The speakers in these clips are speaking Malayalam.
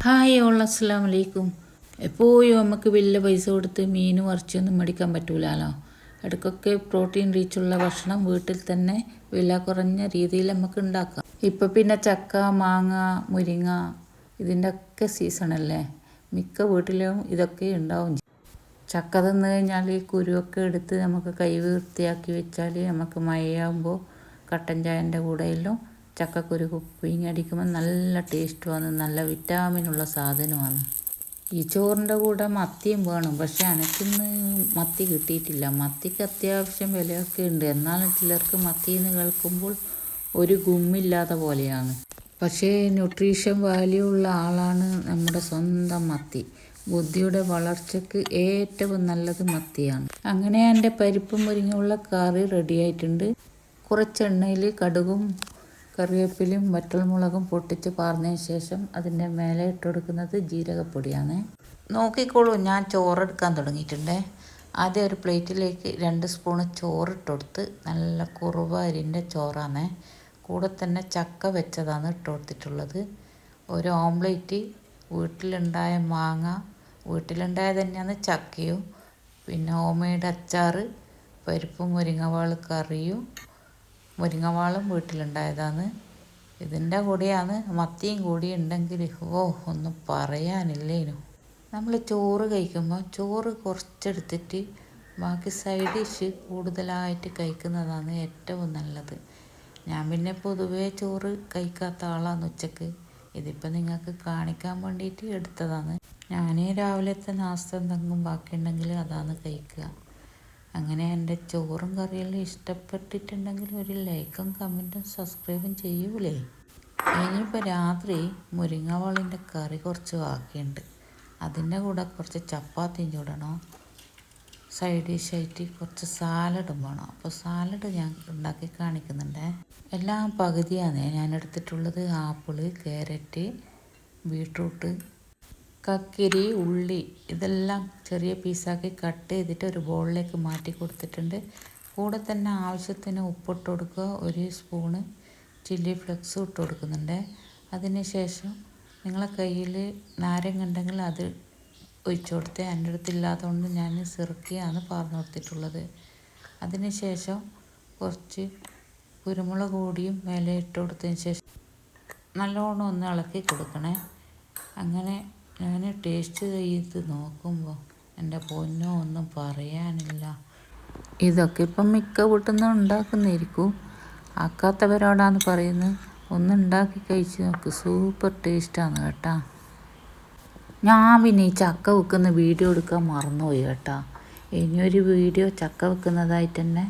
ഹായ് ഓൾ അസ്സലാമു അലൈക്കും. എപ്പോഴും നമുക്ക് വലിയ പൈസ കൊടുത്ത് മീനും ഇറച്ചിയൊന്നും മേടിക്കാൻ പറ്റൂലല്ലോ. ഇടയ്ക്കൊക്കെ പ്രോട്ടീൻ റിച്ചുള്ള ഭക്ഷണം വീട്ടിൽ തന്നെ വില കുറഞ്ഞ രീതിയിൽ നമുക്ക് ഉണ്ടാക്കാം. ഇപ്പം പിന്നെ ചക്ക, മാങ്ങ, മുരിങ്ങ ഇതിൻ്റെ ഒക്കെ സീസണല്ലേ. മിക്ക വീട്ടിലും ഇതൊക്കെ ഉണ്ടാവും. ചക്ക തിന്ന് കഴിഞ്ഞാൽ കുരുവൊക്കെ എടുത്ത് നമുക്ക് കൈ വൃത്തിയാക്കി വെച്ചാൽ നമുക്ക് മഴയാകുമ്പോൾ കട്ടൻ ചായൻ്റെ കൂടെയെല്ലാം ചക്കക്കുരു പിഴിഞ്ഞടിക്കുമ്പോൾ നല്ല ടേസ്റ്റുമാണ്, നല്ല വിറ്റാമിനുള്ള സാധനമാണ്. ഈ ചോറിൻ്റെ കൂടെ മത്തിയും വേണം. പക്ഷെ എനിക്കിന്ന് മത്തി കിട്ടിയിട്ടില്ല. മത്തിക്ക് അത്യാവശ്യം വിലയൊക്കെ ഉണ്ട്. എന്നാലും ചിലർക്ക് മത്തിന്ന് കേൾക്കുമ്പോൾ ഒരു ഗുമ്മില്ലാത്ത പോലെയാണ്. പക്ഷേ ന്യൂട്രീഷൻ വാല്യൂ ഉള്ള ആളാണ് നമ്മുടെ സ്വന്തം മത്തി. ബുദ്ധിയുടെ വളർച്ചയ്ക്ക് ഏറ്റവും നല്ലത് മത്തിയാണ്. അങ്ങനെ എൻ്റെ പരിപ്പും മുരിങ്ങയുള്ള കറി റെഡിയായിട്ടുണ്ട്. കുറച്ച് എണ്ണയിൽ കടുകും കറിവേപ്പിലയും വറ്റൽമുളകും പൊട്ടിച്ച് പാർന്നതിന് ശേഷം അതിൻ്റെ മേലെ ഇട്ട് കൊടുക്കുന്നത് ജീരകപ്പൊടിയാണ്. നോക്കിക്കോളൂ, ഞാൻ ചോറെടുക്കാൻ തുടങ്ങിയിട്ടുണ്ട്. ആദ്യം ഒരു പ്ലേറ്റിലേക്ക് 2 സ്പൂണ് ചോറിട്ട് കൊടുത്ത്, നല്ല കുറുവ അരിൻ്റെ ചോറാണ്. കൂടെ തന്നെ ചക്ക വെച്ചതാണ് ഇട്ട് കൊടുത്തിട്ടുള്ളത്. ഒരു ഓംലേറ്റ്, വീട്ടിലുണ്ടായ മാങ്ങ, വീട്ടിലുണ്ടായത് തന്നെയാണ് ചക്കയും, പിന്നെ ഹോംമെയ്ഡ് അച്ചാർ, പരിപ്പും മുരിങ്ങവാൾ കറിയും, മുരിങ്ങവാളും വീട്ടിലുണ്ടായതാണ്. ഇതിൻ്റെ കൂടെയാണ് മത്തിയും കൂടി ഉണ്ടെങ്കിൽ ഒന്നും പറയാനില്ലേനു. നമ്മൾ ചോറ് കഴിക്കുമ്പോൾ ചോറ് കുറച്ചെടുത്തിട്ട് ബാക്കി സൈഡ് ഡിഷ് കൂടുതലായിട്ട് കഴിക്കുന്നതാണ് ഏറ്റവും നല്ലത്. ഞാൻ പിന്നെ പൊതുവേ ചോറ് കഴിക്കാത്ത ആളാണ് ഉച്ചക്ക്. ഇതിപ്പോൾ നിങ്ങൾക്ക് കാണിക്കാൻ വേണ്ടിയിട്ട് എടുത്തതാണ്. ഞാൻ രാവിലത്തെ നാസ്ത എന്തെങ്കിലും ബാക്കിയുണ്ടെങ്കിൽ അതാണ് കഴിക്കുക. അങ്ങനെ എൻ്റെ ചോറും കറിയെല്ലാം ഇഷ്ടപ്പെട്ടിട്ടുണ്ടെങ്കിൽ ഒരു ലൈക്കും കമൻറ്റും സബ്സ്ക്രൈബും ചെയ്യൂലേ. ഇനിയിപ്പോൾ രാത്രി മുരിങ്ങവാളിൻ്റെ കറി കുറച്ച് ബാക്കിയുണ്ട്. അതിൻ്റെ കൂടെ കുറച്ച് ചപ്പാത്തിയും ചൂടണം. സൈഡ് ഡിഷായിട്ട് കുറച്ച് സാലഡും വേണം. അപ്പോൾ സാലഡ് ഞാൻ ഉണ്ടാക്കി കാണിക്കുന്നുണ്ട്. എല്ലാം പകുതിയാണ് ഞാൻ എടുത്തിട്ടുള്ളത്. ആപ്പിള്, ക്യാരറ്റ്, ബീട്രൂട്ട്, കക്കിരി, ഉള്ളി ഇതെല്ലാം ചെറിയ പീസാക്കി കട്ട് ചെയ്തിട്ട് ഒരു ബൗളിലേക്ക് മാറ്റി കൊടുത്തിട്ടുണ്ട്. കൂടെ തന്നെ ആവശ്യത്തിന് ഉപ്പിട്ട് കൊടുക്കുക. 1 സ്പൂണ് ചില്ലി ഫ്ലെക്സ് ഇട്ട് കൊടുക്കുന്നുണ്ട്. അതിന് ശേഷം നിങ്ങളെ കയ്യിൽ നാരങ്ങ ഉണ്ടെങ്കിൽ അത് ഒഴിച്ചു കൊടുത്തേ. എൻ്റെ അടുത്തില്ലാത്തതുകൊണ്ട് ഞാൻ സിറക്കയാണ് പാർന്ന് കൊടുത്തിട്ടുള്ളത്. അതിന് ശേഷം കുറച്ച് കുരുമുളക് പൊടിയും മേലെ ഇട്ട് കൊടുത്തതിന് ശേഷം നല്ലോണം ഒന്ന് ഇളക്കി കൊടുക്കണേ. അങ്ങനെ ഞാൻ ടേസ്റ്റ് ചെയ്ത് നോക്കുമ്പോൾ എൻ്റെ പൊന്നോ ഒന്നും പറയാനില്ല. ഇതൊക്കെ ഇപ്പം മിക്ക വീട്ടിൽ നിന്ന് ഉണ്ടാക്കുന്നിരിക്കും. ആക്കാത്തവരോടാണ് പറയുന്നത്, ഒന്ന് ഉണ്ടാക്കി കഴിച്ച് നോക്ക്. സൂപ്പർ ടേസ്റ്റാണ് കേട്ടോ. ഞാൻ പിന്നെ ഈ ചക്ക വെക്കുന്ന വീഡിയോ എടുക്കാൻ മറന്നുപോയി കേട്ടോ. ഇനിയൊരു വീഡിയോ ചക്ക വെക്കുന്നതായിട്ട് തന്നെ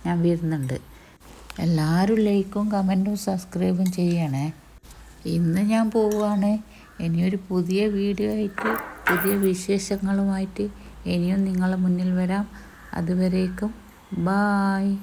ഞാൻ വരുന്നുണ്ട്. എല്ലാവരും ലൈക്കും കമൻറ്റും സബ്സ്ക്രൈബും ചെയ്യണേ. ഇന്ന് ഞാൻ പോവുകയാണ്. ഇനിയൊരു പുതിയ വീഡിയോ ആയിട്ട്, പുതിയ വിശേഷങ്ങളുമായിട്ട് ഇനിയും നിങ്ങളുടെ മുന്നിൽ വരാം. അതുവരേക്കും ബായ്.